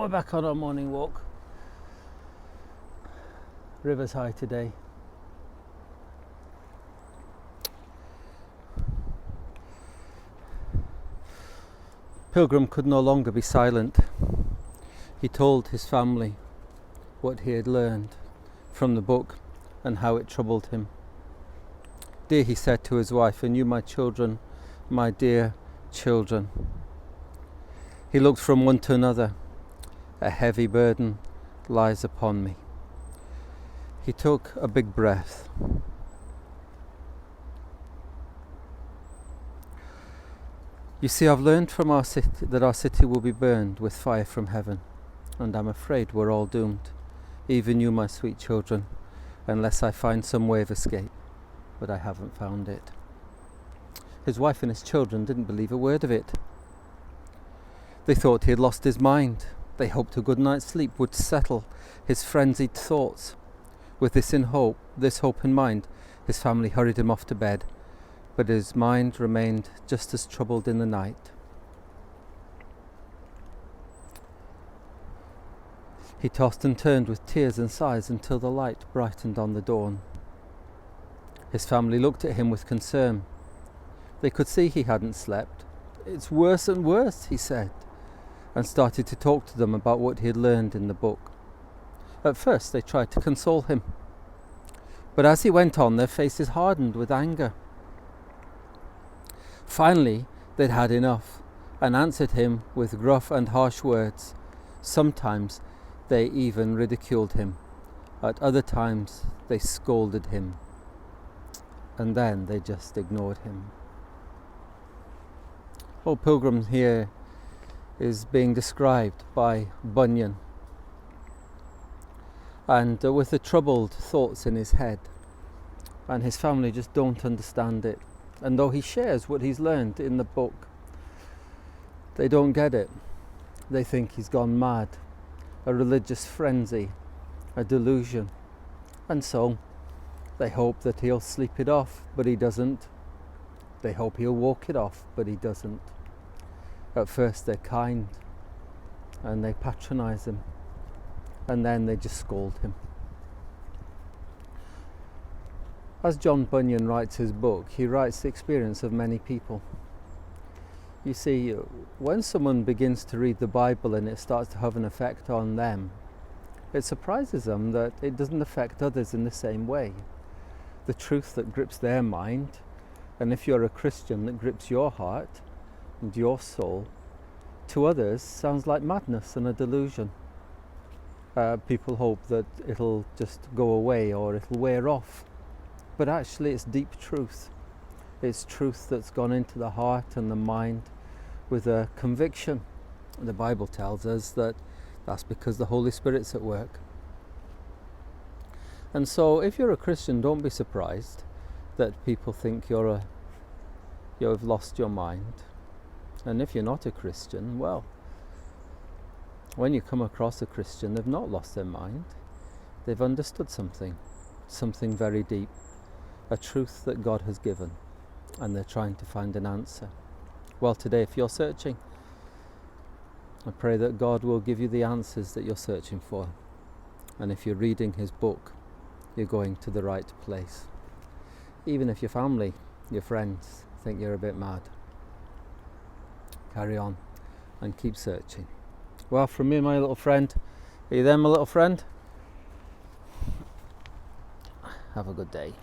Well, we're back on our morning walk. River's high today. Pilgrim could no longer be silent. He told his family what he had learned from the book and how it troubled him. "Dear," he said to his wife, "and you, my children, my dear children." He looked from one to another. "A heavy burden lies upon me." He took a big breath. "You see, I've learned from our city that our city will be burned with fire from heaven, and I'm afraid we're all doomed, even you, my sweet children, unless I find some way of escape, but I haven't found it." His wife and his children didn't believe a word of it. They thought he had lost his mind. They hoped a good night's sleep would settle his frenzied thoughts. With this hope in mind, his family hurried him off to bed, but his mind remained just as troubled in the night. He tossed and turned with tears and sighs until the light brightened on the dawn. His family looked at him with concern. They could see he hadn't slept. "It's worse and worse," he said, and started to talk to them about what he had learned in the book. At first they tried to console him, but as he went on, their faces hardened with anger. Finally, they'd had enough and answered him with gruff and harsh words. Sometimes they even ridiculed him. At other times they scolded him. And then they just ignored him. Old Pilgrim here is being described by Bunyan, and with the troubled thoughts in his head, and his family just don't understand it. And though he shares what he's learned in the book, they don't get it. They think he's gone mad, a religious frenzy, a delusion, and so they hope that he'll sleep it off, but he doesn't. They hope he'll walk it off, but he doesn't. At first they're kind and they patronize him, and then they just scold him. As John Bunyan writes his book, he writes the experience of many people. You see, when someone begins to read the Bible and it starts to have an effect on them, it surprises them that it doesn't affect others in the same way. The truth that grips their mind, and if you're a Christian, that grips your heart and your soul, to others sounds like madness and a delusion. People hope that it'll just go away or it'll wear off, but actually it's deep truth. It's truth that's gone into the heart and the mind with a conviction. The Bible tells us that that's because the Holy Spirit's at work. And so if you're a Christian, don't be surprised that people think you've lost your mind. And if you're not a Christian, well, when you come across a Christian, they've not lost their mind. They've understood something very deep, a truth that God has given, and they're trying to find an answer. Well, today, if you're searching, I pray that God will give you the answers that you're searching for. And if you're reading his book, you're going to the right place. Even if your family, your friends think you're a bit mad, carry on and keep searching. Well, from me and my little friend, are you there, my little friend? Have a good day.